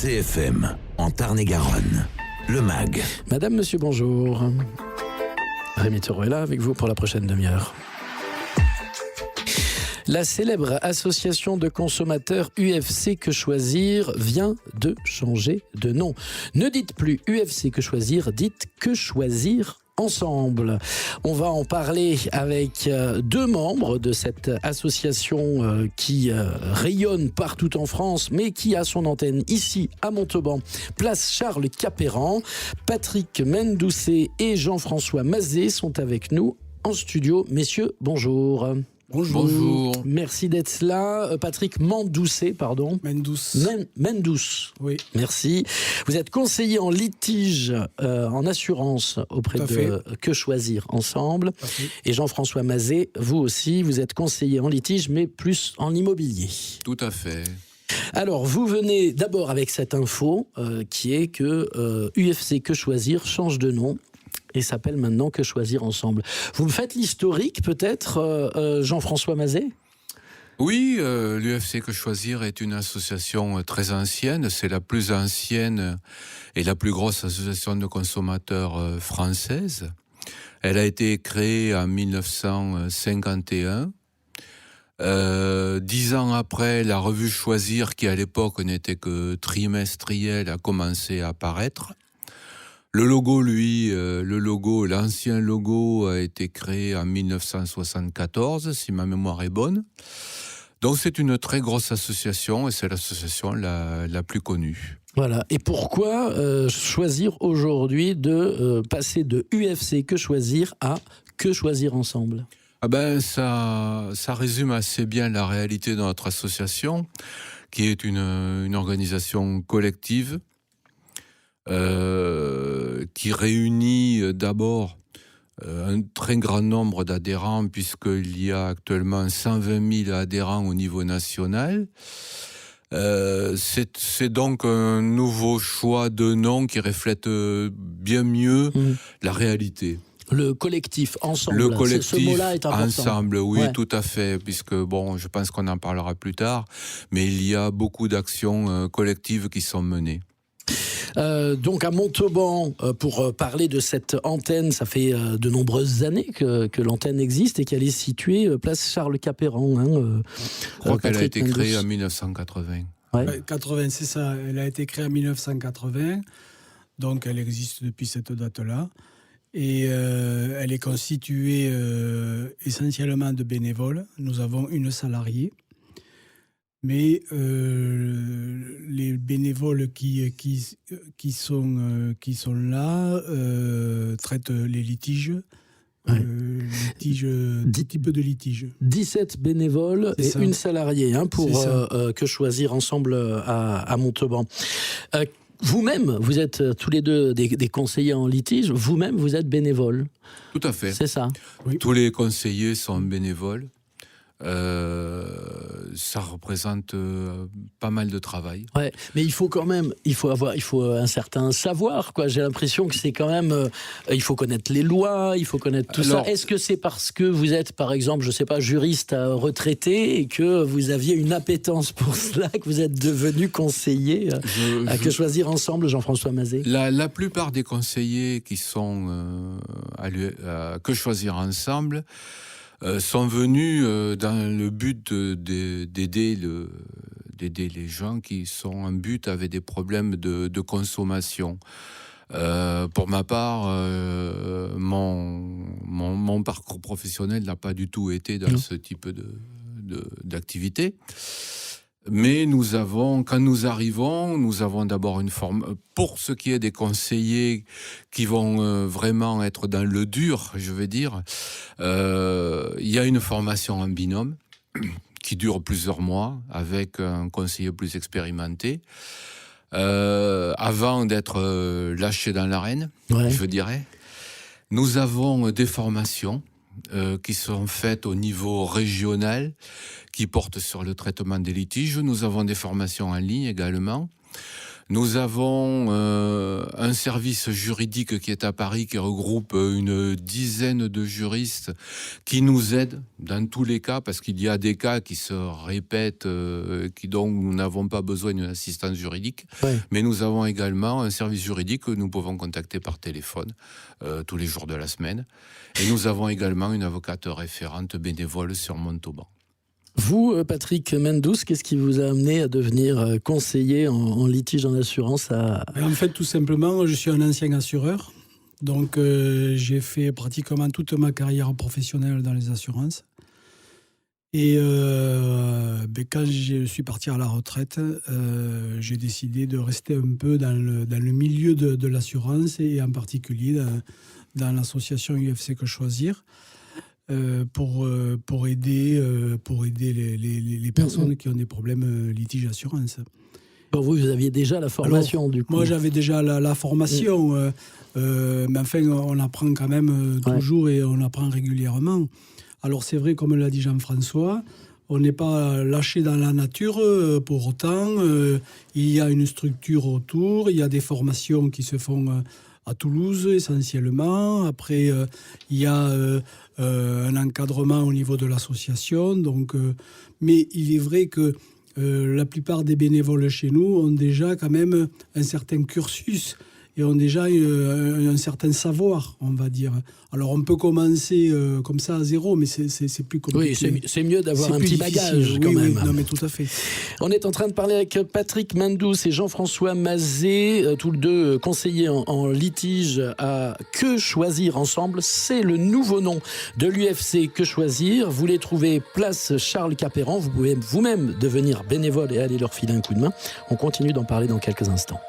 CFM, en Tarn-et-Garonne, le MAG. Madame, monsieur, bonjour. Rémi Taureau est là avec vous pour la prochaine demi-heure. La célèbre association de consommateurs UFC Que Choisir vient de changer de nom. Ne dites plus UFC Que Choisir, dites Que Choisir Ensemble. On va en parler avec deux membres de cette association qui rayonne partout en France, mais qui a son antenne ici à Montauban, place Charles Capéran. Patrick Mendoucet et Jean-François Mazet sont avec nous en studio. Messieurs, bonjour. Bonjour. Merci d'être là. Patrick Mendoucet, pardon. Mendouce. Oui. Merci. Vous êtes conseiller en litige en assurance auprès de Que Choisir Ensemble. Et Jean-François Mazet, vous aussi, vous êtes conseiller en litige, mais plus en immobilier. Tout à fait. Alors, vous venez d'abord avec cette info qui est que UFC Que Choisir change de nom et s'appelle maintenant Que Choisir Ensemble. Vous me faites l'historique, peut-être, Jean-François Mazet ? Oui, l'UFC Que Choisir est une association très ancienne. C'est la plus ancienne et la plus grosse association de consommateurs française. Elle a été créée en 1951. 10 ans après, la revue Choisir, qui à l'époque n'était que trimestrielle, a commencé à apparaître. Le logo, l'ancien logo a été créé en 1974, si ma mémoire est bonne. Donc c'est une très grosse association et c'est l'association la plus connue. Voilà. Et pourquoi choisir aujourd'hui de passer de UFC Que Choisir à Que Choisir Ensemble ? Ah ben ça résume assez bien la réalité de notre association, qui est une organisation collective. Qui réunit d'abord un très grand nombre d'adhérents, puisqu'il y a actuellement 120 000 adhérents au niveau national. C'est donc un nouveau choix de nom qui reflète bien mieux la réalité. Le collectif ensemble. Le collectif ce mot-là est important. ensemble, oui, ouais. Tout à fait, puisque je pense qu'on en parlera plus tard, mais il y a beaucoup d'actions collectives qui sont menées. Donc à Montauban, pour parler de cette antenne, ça fait de nombreuses années que l'antenne existe et qu'elle est située place Charles Capéran. Je crois qu'elle a été créée en 1980. Ouais. 80, c'est ça. Elle a été créée en 1980, donc elle existe depuis cette date-là. Et elle est constituée essentiellement de bénévoles. Nous avons une salariée. Mais les bénévoles qui sont là traitent les litiges, tout type de litiges. 17 bénévoles et une salariée pour Que Choisir Ensemble à Montauban. Vous-même, vous êtes tous les deux des conseillers en litige, vous-même vous êtes bénévole. Tout à fait. C'est ça. Oui. Tous les conseillers sont bénévoles. Ça représente pas mal de travail. Ouais, mais il faut un certain savoir, quoi. J'ai l'impression que c'est quand même, il faut connaître les lois, il faut connaître tout ça. Est-ce que c'est parce que vous êtes, par exemple, je sais pas, juriste retraité et que vous aviez une appétence pour cela que vous êtes devenu conseiller à Que Choisir Ensemble, Jean-François Mazet ? La plupart des conseillers qui sont à Que Choisir Ensemble sont venus dans le but d'aider les gens qui sont en but avec des problèmes de consommation. Pour ma part, mon parcours professionnel n'a pas du tout été dans ce type d'activité. Mais quand nous arrivons, nous avons d'abord une forme. Pour ce qui est des conseillers qui vont vraiment être dans le dur, je vais dire, il y a une formation en binôme qui dure plusieurs mois avec un conseiller plus expérimenté. Avant d'être lâché dans l'arène, je dirais, nous avons des formations qui sont faites au niveau régional, qui portent sur le traitement des litiges. Nous avons des formations en ligne également. Nous avons un service juridique qui est à Paris, qui regroupe une dizaine de juristes qui nous aident dans tous les cas, parce qu'il y a des cas qui se répètent, dont nous n'avons pas besoin d'une assistance juridique. Ouais. Mais nous avons également un service juridique que nous pouvons contacter par téléphone tous les jours de la semaine. Et nous avons également une avocate référente bénévole sur Montauban. Vous, Patrick Mendous, qu'est-ce qui vous a amené à devenir conseiller en litige en assurance En fait, tout simplement, je suis un ancien assureur. Donc, j'ai fait pratiquement toute ma carrière professionnelle dans les assurances. Et quand je suis parti à la retraite, j'ai décidé de rester un peu dans le milieu de l'assurance et en particulier dans l'association UFC Que Choisir. Pour aider les personnes qui ont des problèmes litige assurance. Bon, vous aviez déjà la formation. Alors, du coup. Moi, j'avais déjà la formation, mais enfin, on apprend quand même toujours et on apprend régulièrement. Alors, c'est vrai, comme l'a dit Jean-François, on n'est pas lâché dans la nature pour autant. Il y a une structure autour, il y a des formations qui se font à Toulouse essentiellement. Après, il y a un encadrement au niveau de l'association. Donc, mais il est vrai que la plupart des bénévoles chez nous ont déjà quand même un certain cursus et ont déjà un certain savoir, on va dire. Alors, on peut commencer comme ça à zéro, mais c'est plus compliqué. Oui, c'est mieux d'avoir un petit bagage, difficile, quand même. Oui, non, mais tout à fait. On est en train de parler avec Patrick Mendous et Jean-François Mazet, tous les deux conseillers en litige à Que Choisir Ensemble. C'est le nouveau nom de l'UFC Que Choisir. Vous les trouvez place Charles Capéran. Vous pouvez vous-même devenir bénévole et aller leur filer un coup de main. On continue d'en parler dans quelques instants.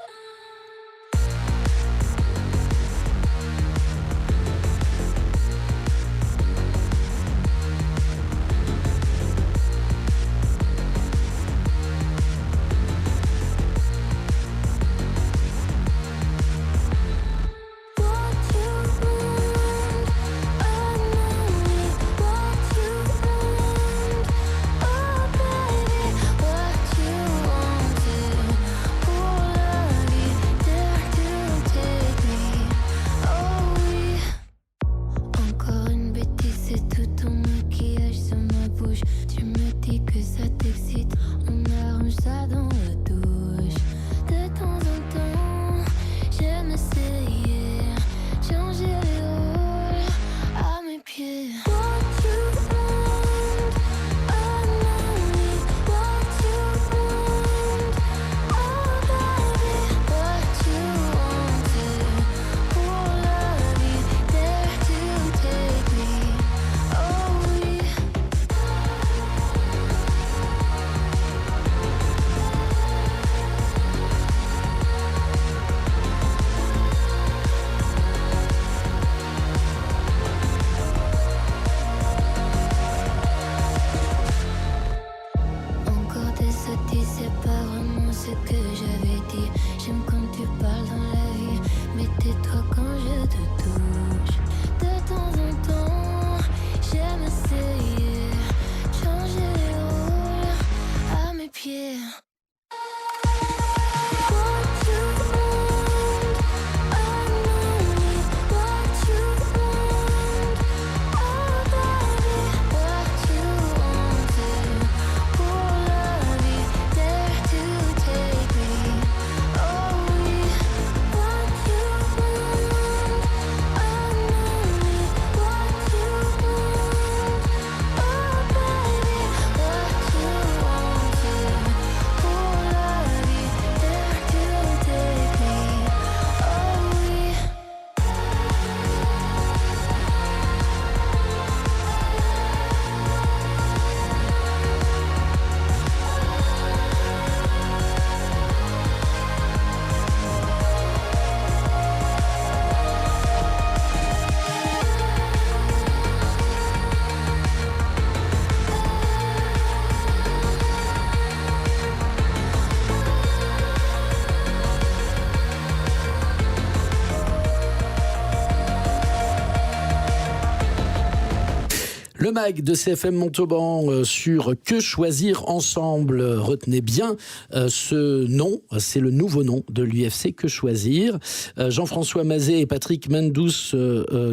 Le MAG de CFM Montauban sur Que choisir ensemble. Retenez bien ce nom, c'est le nouveau nom de l'UFC Que choisir. Jean-François Mazet et Patrick Mendous,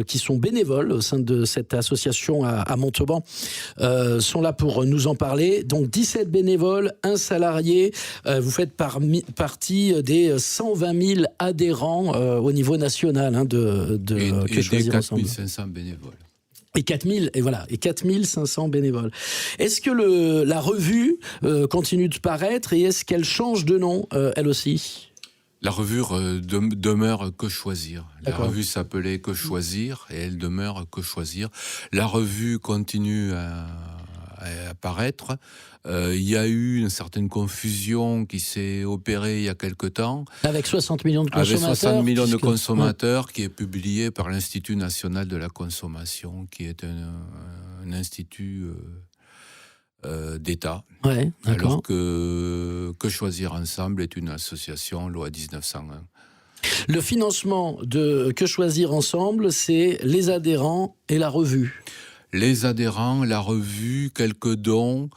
qui sont bénévoles au sein de cette association à Montauban, sont là pour nous en parler. Donc 17 bénévoles, un salarié. Vous faites partie des 120 000 adhérents au niveau national de Que choisir ensemble. 4500 bénévoles. Et 4500 bénévoles. Est-ce que la revue continue de paraître et est-ce qu'elle change de nom, elle aussi ? La revue demeure Que choisir. D'accord. La revue s'appelait Que choisir et elle demeure Que choisir. La revue continue à apparaître. Il y a eu une certaine confusion qui s'est opérée il y a quelque temps. Avec 60 millions de consommateurs. Avec 60 millions de consommateurs, qui est publié par l'Institut national de la consommation, qui est un institut d'État. Ouais, d'accord. Alors que choisir ensemble est une association loi 1901. Le financement de Que choisir ensemble, c'est les adhérents et la revue. Les adhérents, la revue, quelques dons,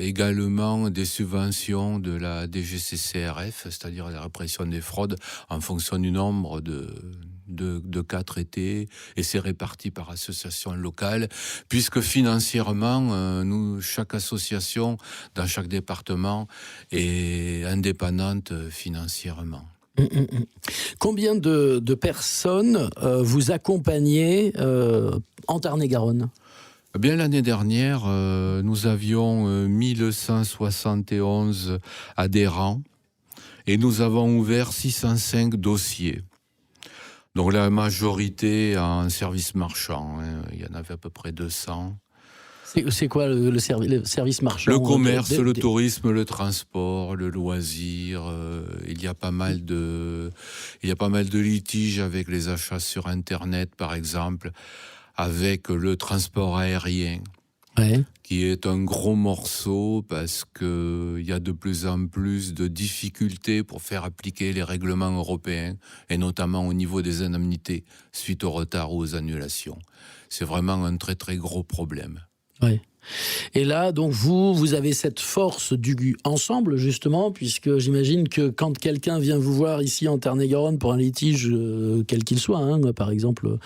également des subventions de la DGCCRF, c'est-à-dire la répression des fraudes, en fonction du nombre de cas traités, et c'est réparti par association locale, puisque financièrement, chaque association, dans chaque département, est indépendante financièrement. Combien de personnes vous accompagnez en Tarn-et-Garonne ? Eh bien, l'année dernière, nous avions 1171 adhérents et nous avons ouvert 605 dossiers. Donc la majorité en service marchand, il y en avait à peu près 200. C'est quoi le service marchand ? Le commerce, le tourisme, le transport, le loisir. Il y a pas mal de litiges avec les achats sur Internet, par exemple, avec le transport aérien, qui est un gros morceau parce qu'il y a de plus en plus de difficultés pour faire appliquer les règlements européens, et notamment au niveau des indemnités suite au retard ou aux annulations. C'est vraiment un très très gros problème. Oui. Et là, donc, vous avez cette force du ensemble, justement, puisque j'imagine que quand quelqu'un vient vous voir ici en Tarn-et-Garonne pour un litige, quel qu'il soit, par exemple,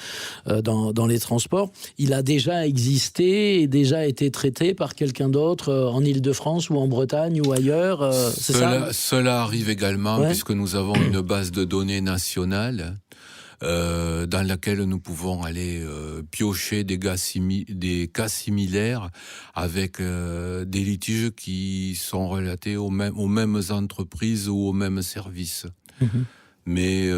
dans les transports, il a déjà existé et déjà été traité par quelqu'un d'autre en Île-de-France ou en Bretagne ou ailleurs, c'est ça ? Cela arrive également, puisque nous avons une base de données nationale dans laquelle nous pouvons aller piocher des cas similaires avec des litiges qui sont relatés aux mêmes entreprises ou aux mêmes services. Mais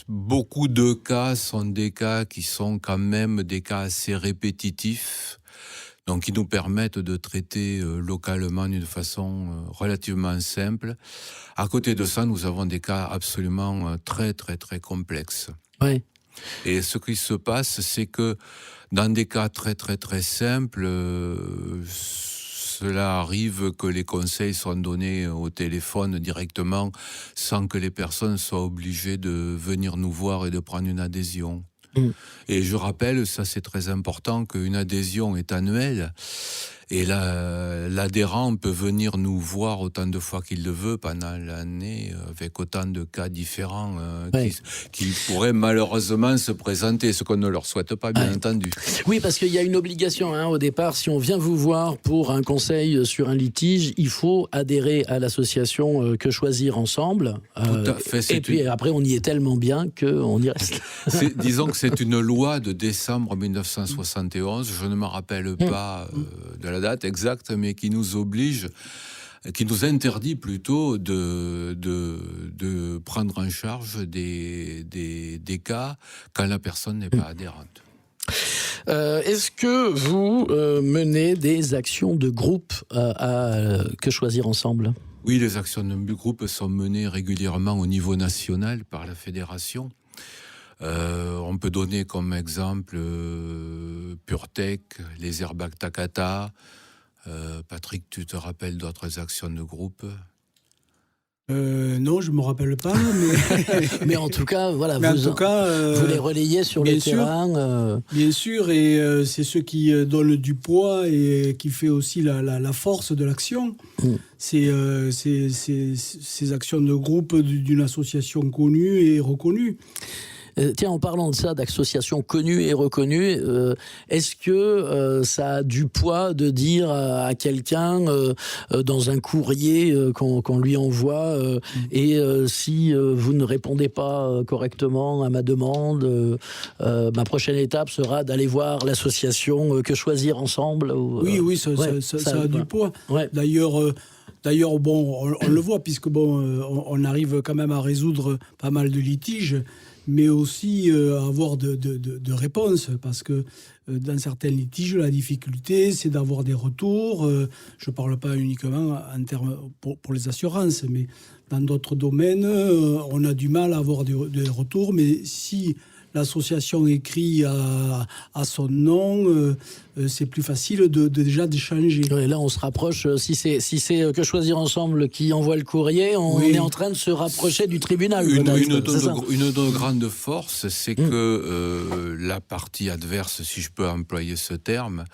beaucoup de cas sont des cas qui sont quand même des cas assez répétitifs, donc qui nous permettent de traiter localement d'une façon relativement simple. À côté de ça, nous avons des cas absolument très très très complexes. Oui. Et ce qui se passe, c'est que dans des cas très très très simples, cela arrive que les conseils soient donnés au téléphone directement, sans que les personnes soient obligées de venir nous voir et de prendre une adhésion. Et je rappelle, ça c'est très important, qu'une adhésion est annuelle et l'adhérent peut venir nous voir autant de fois qu'il le veut pendant l'année avec autant de cas différents qui pourraient malheureusement se présenter, ce qu'on ne leur souhaite pas, bien entendu. Oui, parce qu'il y a une obligation au départ, si on vient vous voir pour un conseil sur un litige, il faut adhérer à l'association Que choisir ensemble. Tout à fait, et puis après, on y est tellement bien qu'on y reste. Disons que c'est une loi de décembre 1971, je ne me rappelle pas de la date exacte, mais qui nous oblige, qui nous interdit plutôt de prendre en charge des cas quand la personne n'est pas adhérente. Est-ce que vous menez des actions de groupe à Que choisir ensemble ? Oui, les actions de groupe sont menées régulièrement au niveau national par la fédération. On peut donner comme exemple PureTech, les airbags Takata. Patrick, tu te rappelles d'autres actions de groupe ? Non, je ne me rappelle pas, mais... Mais en tout cas, voilà, mais vous les relayez sur les terrains. Bien sûr, et c'est ce qui donne du poids et qui fait aussi la force de l'action. C'est ces actions de groupe d'une association connue et reconnue. Tiens, en parlant de ça, d'associations connues et reconnues, est-ce que ça a du poids de dire à quelqu'un dans un courrier qu'on lui envoie et si vous ne répondez pas correctement à ma demande, ma prochaine étape sera d'aller voir l'association Que Choisir Ensemble Oui, ça a du poids. Ouais. D'ailleurs, bon, on le voit, puisque on arrive quand même à résoudre pas mal de litiges, mais aussi à avoir de réponses, parce que dans certains litiges, la difficulté, c'est d'avoir des retours. Je ne parle pas uniquement en termes pour les assurances, mais dans d'autres domaines, on a du mal à avoir des retours, mais si l'association écrit à son nom, c'est plus facile déjà d'échanger. Ouais, là, on se rapproche. Si c'est Que Choisir Ensemble qui envoie le courrier, on est en train de se rapprocher du tribunal. Une de nos grandes forces, c'est que la partie adverse, si je peux employer ce terme,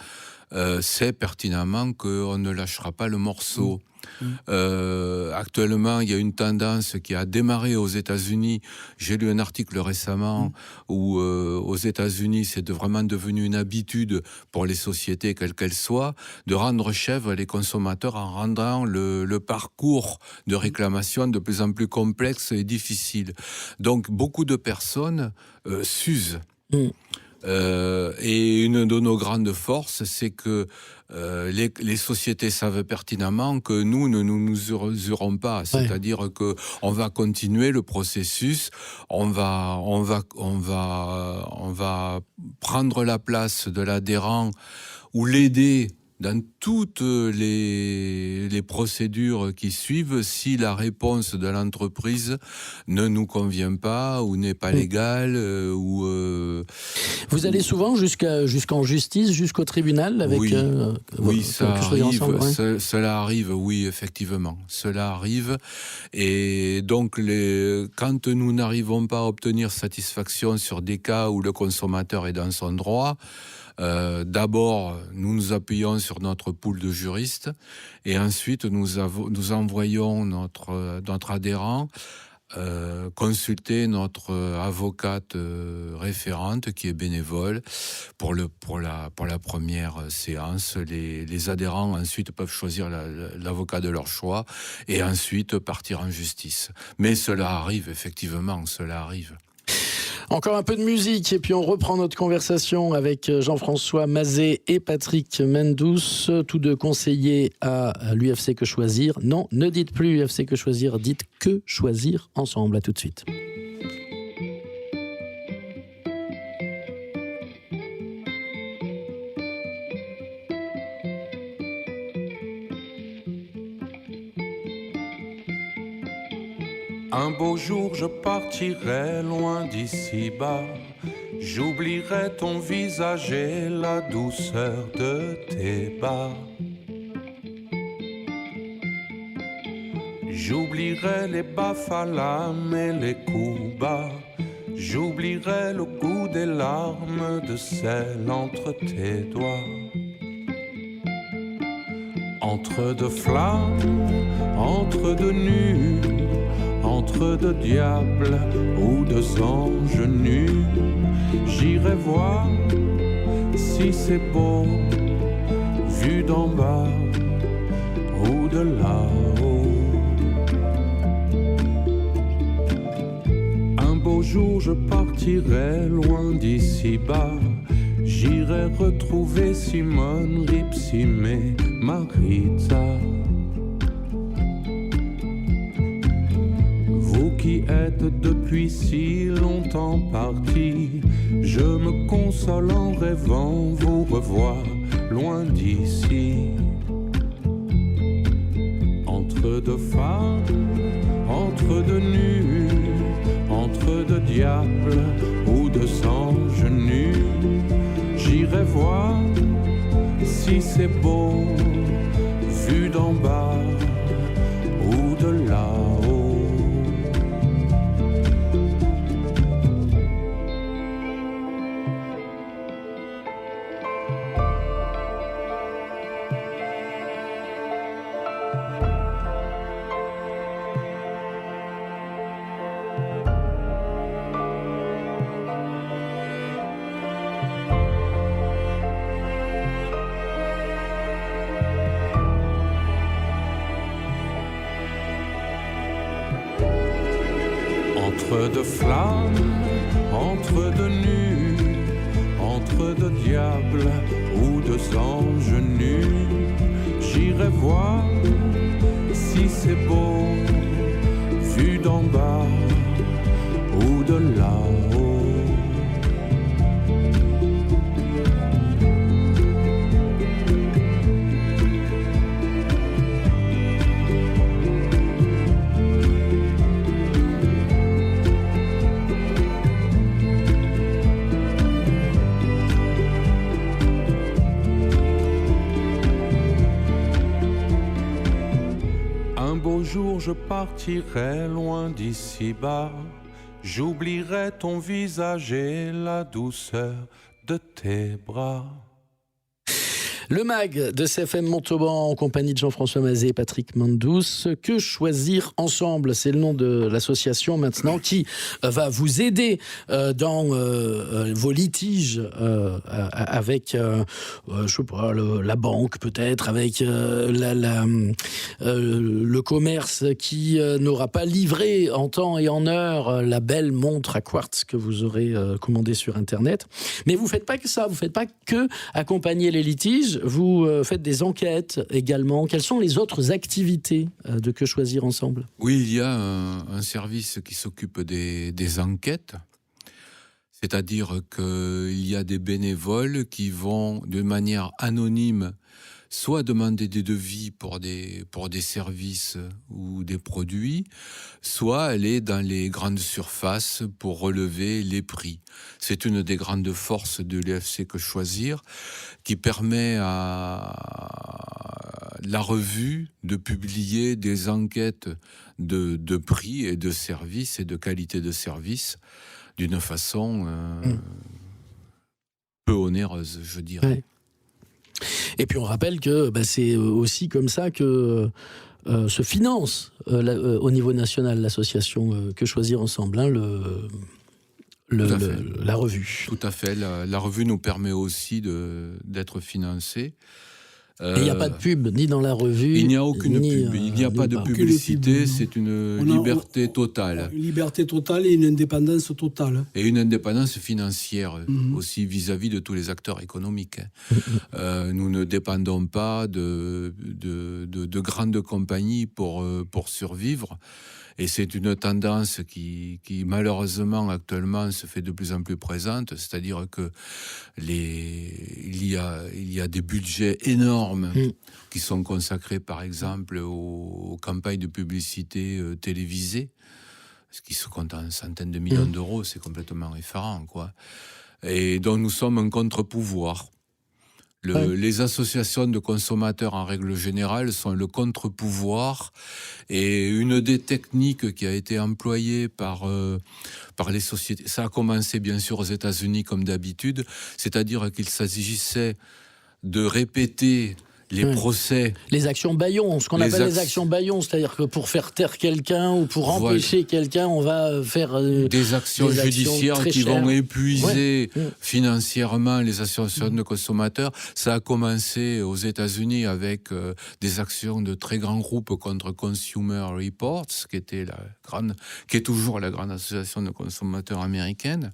sait pertinemment qu'on ne lâchera pas le morceau. Actuellement, il y a une tendance qui a démarré aux États-Unis. J'ai lu un article récemment où aux États-Unis, c'est vraiment devenu une habitude pour les sociétés, quelles qu'elles soient, de rendre chèvres les consommateurs en rendant le parcours de réclamation de plus en plus complexe et difficile. Donc, beaucoup de personnes s'usent. Et une de nos grandes forces, c'est que les sociétés savent pertinemment que nous ne nous usurons pas, c'est-à-dire que on va continuer le processus, on va prendre la place de l'adhérent ou l'aider dans toutes les procédures qui suivent, si la réponse de l'entreprise ne nous convient pas ou n'est pas légale ou vous allez souvent jusqu'en justice, jusqu'au tribunal avec oui, ça arrive. Ensemble, cela arrive, oui, effectivement, cela arrive. Et donc, quand nous n'arrivons pas à obtenir satisfaction sur des cas où le consommateur est dans son droit, d'abord, nous nous appuyons sur notre pool de juristes et ensuite nous envoyons notre adhérent consulter notre avocate référente qui est bénévole pour la première séance. Les adhérents ensuite peuvent choisir l'avocat de leur choix et ensuite partir en justice. Mais cela arrive, effectivement, cela arrive. Encore un peu de musique et puis on reprend notre conversation avec Jean-François Mazet et Patrick Mendous, tous deux conseillers à l'UFC Que Choisir. Non, ne dites plus UFC Que Choisir, dites Que Choisir ensemble. À tout de suite. Un beau jour je partirai loin d'ici-bas, j'oublierai ton visage et la douceur de tes bas. J'oublierai les baffalames et les coups bas, j'oublierai le goût des larmes de sel entre tes doigts. Entre deux flammes, entre deux nus, entre deux diables ou deux anges nus, j'irai voir si c'est beau, vu d'en bas ou de là-haut. Un beau jour je partirai loin d'ici-bas, j'irai retrouver Simone, Ripsim et Maritza. Qui êtes depuis si longtemps partis, je me console en rêvant vous revoir loin d'ici. Entre deux femmes, entre deux nus, entre deux diables ou deux anges nus, j'irai voir si c'est beau, vu d'en bas ou de là-haut. entre deux flammes, entre deux nus, entre deux diables ou deux anges nus. J'irai voir si c'est beau, vu d'en bas ou de là-haut. Un beau jour je partirai loin d'ici-bas, j'oublierai ton visage et la douceur de tes bras. Le MAG de CFM Montauban en compagnie de Jean-François Mazet et Patrick Mandous. Que choisir ensemble, c'est le nom de l'association maintenant qui va vous aider dans vos litiges avec, je sais pas, la banque peut-être, avec le commerce qui n'aura pas livré en temps et en heure la belle montre à quartz que vous aurez commandée sur Internet. Mais vous faites pas que ça, vous faites pas que accompagner les litiges. Vous faites des enquêtes également. Quelles sont les autres activités de Que Choisir Ensemble ? Oui, il y a un service qui s'occupe des enquêtes. C'est-à-dire qu'il y a des bénévoles qui vont de manière anonyme soit demander des devis pour des services ou des produits, soit aller dans les grandes surfaces pour relever les prix. C'est une des grandes forces de l'UFC Que Choisir, qui permet à la revue de publier des enquêtes de prix et de services et de qualité de service d'une façon peu onéreuse, je dirais. Ouais. Et puis on rappelle que c'est aussi comme ça que se finance au niveau national l'association Que Choisir Ensemble, hein, la revue. Tout à fait. La revue nous permet aussi d'être financée. Et il n'y a pas de pub, ni dans la revue. Il n'y a aucune pub. Il n'y a pas de publicité. C'est une liberté totale. Une liberté totale et une indépendance totale. Et une indépendance financière aussi vis-à-vis de tous les acteurs économiques. Nous ne dépendons pas de grandes compagnies pour survivre. Et c'est une tendance qui malheureusement actuellement se fait de plus en plus présente, c'est-à-dire que il y a des budgets énormes qui sont consacrés par exemple aux campagnes de publicité télévisées, ce qui se compte en centaines de millions d'euros, c'est complètement effarant, quoi. Et donc nous sommes un contre-pouvoir. Les associations de consommateurs, en règle générale, sont le contre-pouvoir. Et une des techniques qui a été employée par les sociétés, ça a commencé bien sûr aux États-Unis comme d'habitude, c'est-à-dire qu'il s'agissait de répéter les procès. Les actions bâillons, ce qu'on appelle les actions bâillons, c'est-à-dire que pour faire taire quelqu'un ou pour empêcher quelqu'un, on va faire des actions judiciaires qui vont épuiser financièrement les associations de consommateurs. Ça a commencé aux États-Unis avec des actions de très grands groupes contre Consumer Reports, qui est toujours la grande association de consommateurs américaine.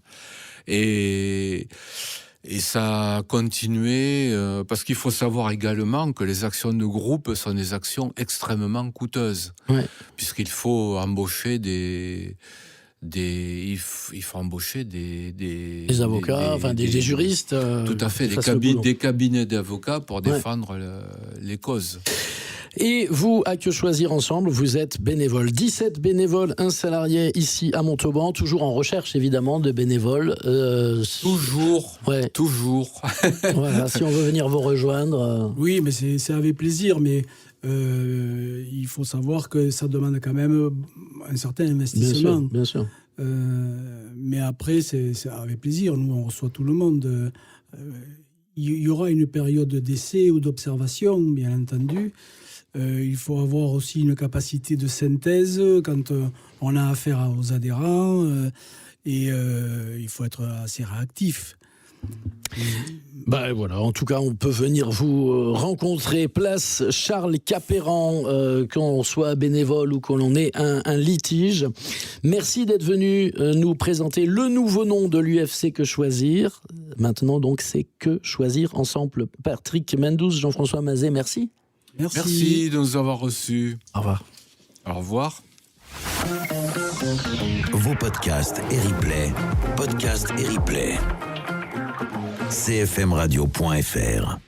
Et ça a continué, parce qu'il faut savoir également que les actions de groupe sont des actions extrêmement coûteuses, puisqu'il faut embaucher des avocats, des juristes. Tout à fait, des cabinets d'avocats pour défendre les causes. Et vous, à Que Choisir Ensemble, vous êtes bénévole. 17 bénévoles, un salarié ici à Montauban, toujours en recherche évidemment de bénévoles. Toujours. Voilà, si on veut venir vous rejoindre. Oui, mais c'est avec plaisir, mais il faut savoir que ça demande quand même un certain investissement. Bien sûr. Mais après, c'est avec plaisir. Nous, on reçoit tout le monde. Il y aura une période d'essai ou d'observation, bien entendu. Il faut avoir aussi une capacité de synthèse quand on a affaire aux adhérents et il faut être assez réactif. Ben voilà, en tout cas, on peut venir vous rencontrer place Charles Capéran, qu'on soit bénévole ou qu'on ait un litige. Merci d'être venu nous présenter le nouveau nom de l'UFC Que Choisir. Maintenant, donc, c'est Que Choisir ensemble. Patrick Mendous, Jean-François Mazet, merci. Merci de nous avoir reçus. Au revoir. Au revoir. Vos podcasts et replays. Podcasts et replays. cfmradio.fr